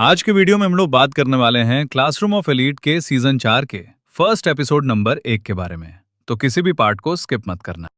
आज के वीडियो में हम लोग बात करने वाले हैं क्लासरूम ऑफ एलीट के सीजन 4 के फर्स्ट एपिसोड नंबर 1 के बारे में। तो किसी भी पार्ट को स्किप मत करना।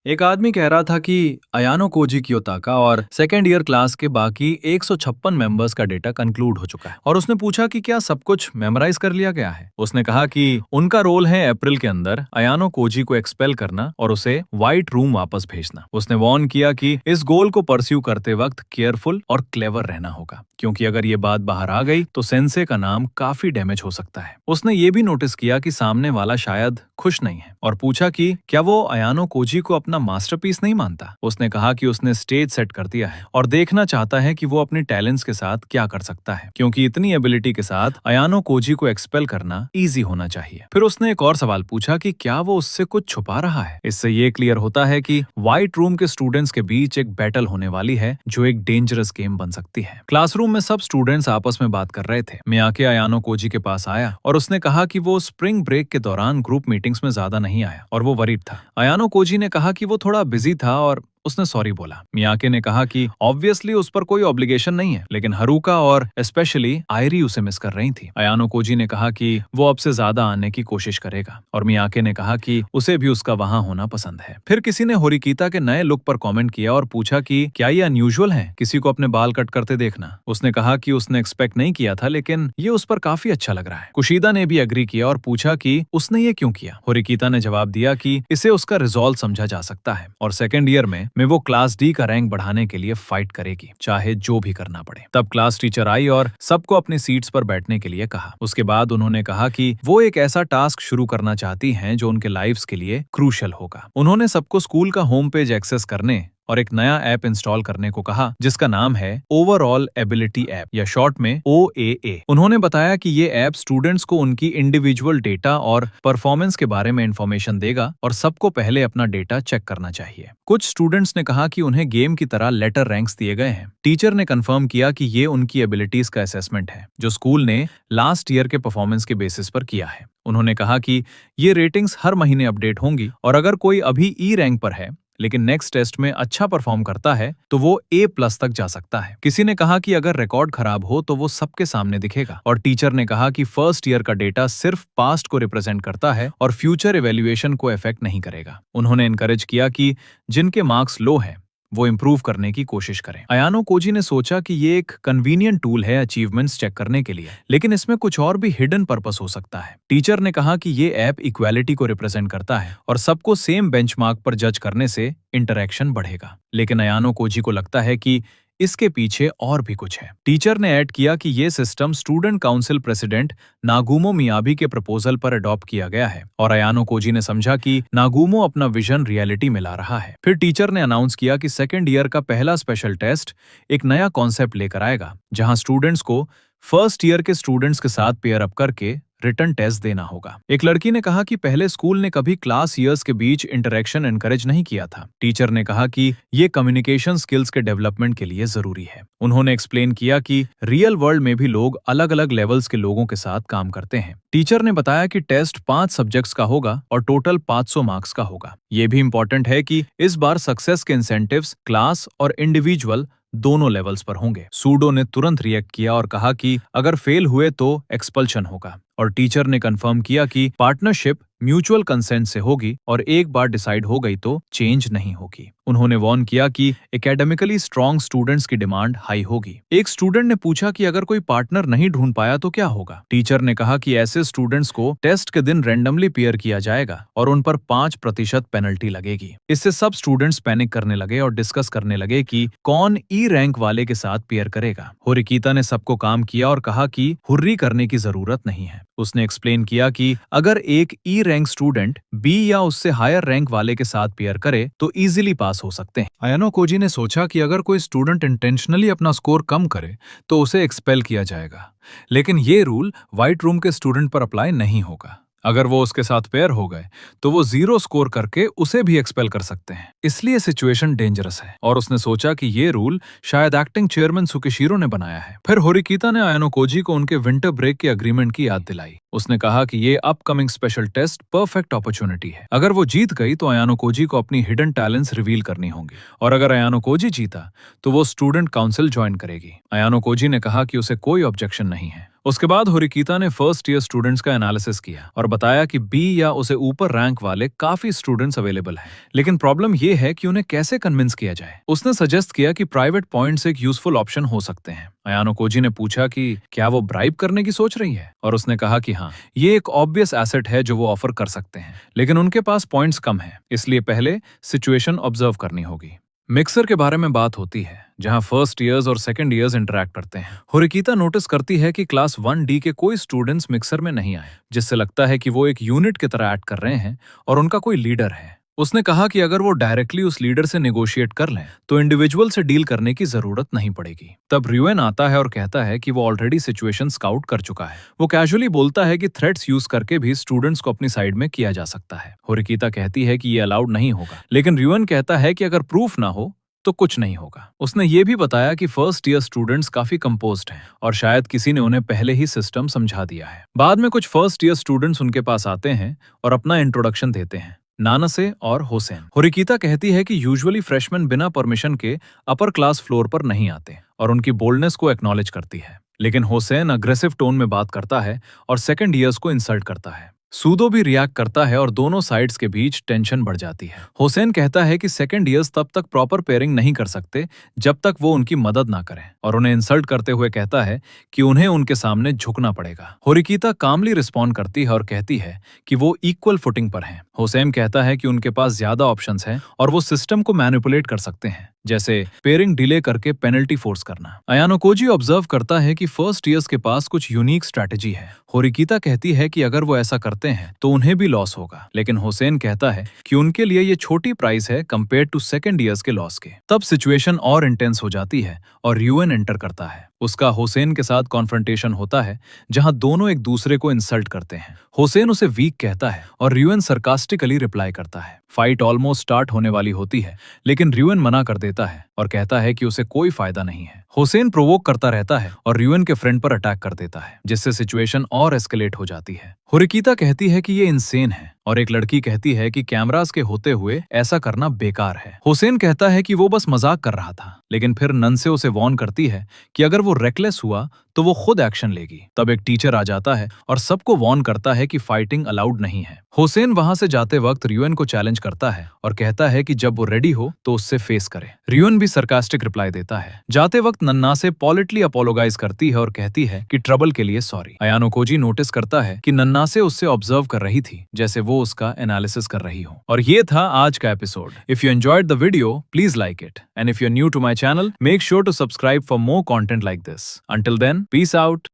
एक आदमी कह रहा था कि अयानो कोजी कियोताका और सेकेंड ईयर क्लास के बाकी 156 मेंबर्स का डेटा कंक्लूड हो चुका है और उसने पूछा कि क्या सब कुछ मेमोराइज कर लिया गया है। उसने कहा कि उनका रोल है अप्रैल के अंदर अयानो कोजी को एक्सपेल करना और उसे व्हाइट रूम वापस भेजना। उसने वार्न किया कि इस गोल को परस्यू करते वक्त केयरफुल और क्लेवर रहना होगा, क्योंकि अगर ये बात बाहर आ गई तो सेंसे का नाम काफी डैमेज हो सकता है। उसने ये भी नोटिस किया कि सामने वाला शायद खुश नहीं है और पूछा कि क्या वो अयानो कोजी को अपना मास्टरपीस नहीं मानता। उसने कहा कि उसने स्टेज सेट कर दिया है और देखना चाहता है कि वो अपने टैलेंट्स के साथ क्या कर सकता है, क्योंकि इतनी एबिलिटी के साथ अयानो कोजी को एक्सपेल करना इजी होना चाहिए। फिर उसने एक और सवाल पूछा कि क्या वो उससे कुछ छुपा रहा है। इससे ये क्लियर होता है कि व्हाइट रूम के स्टूडेंट्स के बीच एक बैटल होने वाली है जो एक डेंजरस गेम बन सकती है। क्लासरूम में सब स्टूडेंट्स आपस में बात कर रहे थे। मियाके अयानो कोजी के पास आया और उसने कहा कि वो स्प्रिंग ब्रेक के दौरान ग्रुप मीटिंग्स में ज्यादा नहीं आया और वो वरीड था। अयानो कोजी ने कहा कि वो थोड़ा बिजी था और उसने सॉरी बोला। मियाके ने कहा कि ऑब्वियसली उस पर कोई ऑब्लिगेशन नहीं है, लेकिन हरुका और स्पेशली आयरी उसे मिस कर रही थी। अयानो कोजी ने कहा कि वो अब से ज्यादा आने की कोशिश करेगा और मियाके ने कहा कि उसे भी उसका वहां होना पसंद है। फिर किसी ने होरिकीता के नए लुक पर कमेंट किया और पूछा कि क्या ये अनयूजुअल है किसी को अपने बाल कट करते देखना। उसने कहा कि उसने एक्सपेक्ट नहीं किया था, लेकिन ये उस पर काफी अच्छा लग रहा है। कुशीदा ने भी एग्री किया और पूछा कि उसने ये क्यों किया। होरिकीता ने जवाब दिया कि इसे उसका रिजॉल्व समझा जा सकता है और सेकेंड ईयर में वो क्लास डी का रैंक बढ़ाने के लिए फाइट करेगी, चाहे जो भी करना पड़े। तब क्लास टीचर आई और सबको अपनी सीट्स पर बैठने के लिए कहा। उसके बाद उन्होंने कहा कि वो एक ऐसा टास्क शुरू करना चाहती हैं जो उनके लाइफ्स के लिए क्रूशियल होगा। उन्होंने सबको स्कूल का होम पेज एक्सेस करने और एक नया ऐप इंस्टॉल करने को कहा जिसका नाम है ओवरऑल एबिलिटी ऐप या शॉर्ट में OAA। उन्होंने बताया कि ये ऐप स्टूडेंट्स को उनकी इंडिविजुअल डेटा और परफॉर्मेंस के बारे में इंफॉर्मेशन देगा और सबको पहले अपना डेटा चेक करना चाहिए। कुछ स्टूडेंट्स ने कहा कि उन्हें गेम की तरह लेटर रैंक्स दिए गए हैं। टीचर ने कंफर्म किया कि ये उनकी एबिलिटीज का असेसमेंट है जो स्कूल ने लास्ट ईयर के परफॉर्मेंस के बेसिस पर किया है। उन्होंने कहा कि ये रेटिंग्स हर महीने अपडेट होंगी और अगर कोई अभी ई रैंक पर है लेकिन नेक्स्ट टेस्ट में अच्छा परफॉर्म करता है तो वो A+ तक जा सकता है। किसी ने कहा कि अगर रिकॉर्ड खराब हो तो वो सबके सामने दिखेगा और टीचर ने कहा कि फर्स्ट ईयर का डेटा सिर्फ पास्ट को रिप्रेजेंट करता है और फ्यूचर इवैल्यूएशन को इफेक्ट नहीं करेगा। उन्होंने एनकरेज किया कि जिनके मार्क्स लो हैं वो इम्प्रूव करने की कोशिश करें। अयानो कोजी ने सोचा कि ये एक कन्वीनियंट टूल है अचीवमेंट्स चेक करने के लिए, लेकिन इसमें कुछ और भी हिडन पर्पस हो सकता है। टीचर ने कहा कि ये ऐप इक्वालिटी को रिप्रेजेंट करता है और सबको सेम बेंचमार्क पर जज करने से इंटरैक्शन बढ़ेगा, लेकिन अयानो कोजी को लगता है कि इसके पीछे और भी कुछ है। टीचर ने ऐड किया कि ये system student council president Nagumo Miyabi के प्रपोजल पर अडॉप्ट किया गया है और अयानो कोजी ने समझा कि नागुमो अपना विजन रियलिटी में ला रहा है। फिर टीचर ने अनाउंस किया कि सेकेंड ईयर का पहला स्पेशल टेस्ट एक नया कॉन्सेप्ट लेकर आएगा, जहां स्टूडेंट्स को फर्स्ट ईयर के स्टूडेंट्स के साथ पेयर अप करके रिटर्न टेस्ट देना होगा। एक लड़की ने कहा कि पहले स्कूल ने कभी क्लास ईयर्स के बीच इंटरेक्शन एनकरेज नहीं किया था। टीचर ने कहा कि ये कम्युनिकेशन स्किल्स के डेवलपमेंट के लिए जरूरी है। उन्होंने एक्सप्लेन किया कि रियल वर्ल्ड में भी लोग अलग अलग लेवल्स के लोगों के साथ काम करते हैं। टीचर ने बताया कि टेस्ट 5 सब्जेक्ट्स का होगा और टोटल 500 मार्क्स का होगा। ये भी इंपॉर्टेंट है कि इस बार सक्सेस के इंसेंटिव्स क्लास और इंडिविजुअल दोनों लेवल्स पर होंगे। सूडो ने तुरंत रिएक्ट किया और कहा कि अगर फेल हुए तो एक्सपल्शन होगा और टीचर ने कंफर्म किया कि पार्टनरशिप म्यूचुअल कंसेंट से होगी और एक बार डिसाइड हो गई तो चेंज नहीं होगी। उन्होंने वार्न किया कि एकेडमिकली स्ट्रॉन्ग स्टूडेंट्स की डिमांड हाई होगी। एक स्टूडेंट ने पूछा कि अगर कोई पार्टनर नहीं ढूंढ पाया तो क्या होगा। टीचर ने कहा कि ऐसे स्टूडेंट्स को टेस्ट के दिन रैंडमली पेयर किया जाएगा और उन पर 5% पेनल्टी लगेगी। इससे सब स्टूडेंट्स पैनिक करने लगे और डिस्कस करने लगे कि कौन ई रैंक वाले के साथ पेयर करेगा। होरिकीता ने सबको काम किया और कहा कि हुर्री करने की जरूरत नहीं है। उसने एक्सप्लेन किया कि अगर एक ई रैंक स्टूडेंट बी या उससे हायर रैंक वाले के साथ पेयर करे तो इजीली पास हो सकते हैं। अयानो कोजी ने सोचा कि अगर कोई स्टूडेंट इंटेंशनली अपना स्कोर कम करे तो उसे एक्सपेल किया जाएगा, लेकिन ये रूल व्हाइट रूम के स्टूडेंट पर अप्लाई नहीं होगा। अगर वो उसके साथ पेयर हो गए तो वो 0 स्कोर करके उसे भी एक्सपेल कर सकते हैं। इसलिए सिचुएशन डेंजरस है और उसने सोचा कि ये रूल शायद एक्टिंग चेयरमैन सुकेशिरो ने बनाया है। फिर होरिकीता ने आयानो कोजी को उनके विंटर ब्रेक के अग्रीमेंट की याद दिलाई। उसने कहा कि ये upcoming special test perfect opportunity है। अगर वो जीत गई तो आयानो कोजी को अपनी हिडन टैलेंट्स रिवील करनी होंगी और अगर आयानो कोजी जीता तो वो स्टूडेंट काउंसिल ज्वाइन करेगी। आयानो कोजी ने कहा कि उसे कोई ऑब्जेक्शन नहीं है। उसके बाद होरिकीता ने फर्स्ट ईयर स्टूडेंट्स का एनालिसिस किया और बताया कि बी या उसे ऊपर रैंक वाले काफी स्टूडेंट्स अवेलेबल हैं, लेकिन प्रॉब्लम ये है कि उन्हें कैसे कन्विंस किया जाए। उसने सजेस्ट किया कि प्राइवेट पॉइंट्स एक यूजफुल ऑप्शन हो सकते हैं। आयानो कोजी ने पूछा कि क्या वो ब्राइब करने की सोच रही है और उसने कहा कि हाँ, ये एक ऑब्वियस एसेट है जो वो ऑफर कर सकते हैं, लेकिन उनके पास पॉइंट्स कम हैं, इसलिए पहले सिचुएशन ऑब्जर्व करनी होगी। मिक्सर के बारे में बात होती है जहां फर्स्ट ईयर्स और सेकंड ईयर्स इंटरैक्ट करते हैं। होरिकीता नोटिस करती है कि क्लास 1D के कोई स्टूडेंट्स मिक्सर में नहीं आए, जिससे लगता है कि वो एक यूनिट की तरह एक्ट कर रहे हैं और उनका कोई लीडर है। उसने कहा कि अगर वो डायरेक्टली उस लीडर से नेगोशिएट कर लें तो इंडिविजुअल से डील करने की जरूरत नहीं पड़ेगी। तब रियूएन आता है और कहता है कि वो ऑलरेडी सिचुएशन स्काउट कर चुका है। वो कैजुअली बोलता है कि थ्रेट्स यूज करके भी स्टूडेंट्स को अपनी साइड में किया जा सकता है। होरिकीता कहती है कि ये अलाउड नहीं होगा, लेकिन रियूएन कहता है कि अगर प्रूफ ना हो तो कुछ नहीं होगा। उसने ये भी बताया कि फर्स्ट ईयर स्टूडेंट्स काफी कंपोज्ड हैं और शायद किसी ने उन्हें पहले ही सिस्टम समझा दिया है। बाद में कुछ फर्स्ट ईयर स्टूडेंट्स उनके पास आते हैं और अपना इंट्रोडक्शन देते हैं, नानसे और हुसैन। होरिकीता कहती है कि यूजुअली फ्रेशमैन बिना परमिशन के अपर क्लास फ्लोर पर नहीं आते और उनकी बोल्डनेस को एक्नॉलेज करती है, लेकिन हुसैन अग्रेसिव टोन में बात करता है और सेकंड ईयर्स को इंसल्ट करता है। सूदो भी रिएक्ट करता है और दोनों साइड्स के बीच टेंशन बढ़ जाती है। हुसैन कहता है कि सेकंड ईयर्स तब तक प्रॉपर पेयरिंग नहीं कर सकते जब तक वो उनकी मदद ना करें और उन्हें इंसल्ट करते हुए कहता है कि उन्हें उनके सामने झुकना पड़ेगा। होरिकीता कामली रिस्पॉन्ड करती है और कहती है कि वो इक्वल फुटिंग पर हैं। हुसैन कहता है कि उनके पास ज्यादा ऑप्शंस हैं और वो सिस्टम को मैनिपुलेट कर सकते हैं, जैसे पेयरिंग डिले करके पेनल्टी फोर्स करना। आयानो कोजी ऑब्जर्व करता है कि फर्स्ट ईयर्स के पास कुछ यूनिक स्ट्रैटेजी है। होरिकीता कहती है कि अगर वो ऐसा करते हैं तो उन्हें भी लॉस होगा, लेकिन हुसैन कहता है कि उनके लिए ये छोटी प्राइस है कंपेयर टू सेकंड ईयर्स के लॉस के। तब सिचुएशन और इंटेंस हो जाती है और रियूएन एंटर करता है। उसका हुसैन के साथ कॉन्फ्रंटेशन होता है जहां दोनों एक दूसरे को इंसल्ट करते हैं। हुसैन उसे वीक कहता है और रियूएन सरकास्टिकली रिप्लाई करता है। फाइट ऑलमोस्ट स्टार्ट होने वाली होती है, लेकिन रियूएन मना कर देता है और कहता है कि उसे कोई फायदा नहीं है। हुसैन प्रोवोक करता रहता है और रियूएन के फ्रेंड पर अटैक कर देता है, जिससे सिचुएशन और एस्केलेट हो जाती है। होरिकीता कहती है कि ये इंसेन है और एक लड़की कहती है कि कैमरास के होते हुए ऐसा करना बेकार है। हुसैन कहता है कि वो बस मजाक कर रहा था, लेकिन फिर नन्से उसे वॉर्न करती है कि अगर वो रेकलेस हुआ तो वो खुद एक्शन लेगी। तब एक टीचर आ जाता है और सबको वॉर्न करता है कि फाइटिंग अलाउड नहीं है। हुसैन वहां से जाते वक्त रियूएन को चैलेंज करता है और कहता है कि जब वो रेडी हो तो उससे फेस करे। रियूएन भी सरकास्टिक रिप्लाई देता है। जाते वक्त नन्ना से पॉलिटली अपोलोगाइज करती है और कहती है कि ट्रबल के लिए सॉरी। आयानो कोजी नोटिस करता है कि नन्ना से उससे ऑब्जर्व कर रही थी, जैसे वो उसका एनालिसिस कर रही हो। और ये था आज का episode. If you enjoyed the video, please like it, and if you are new to my channel, make sure to subscribe for more content like this. Until then, peace out.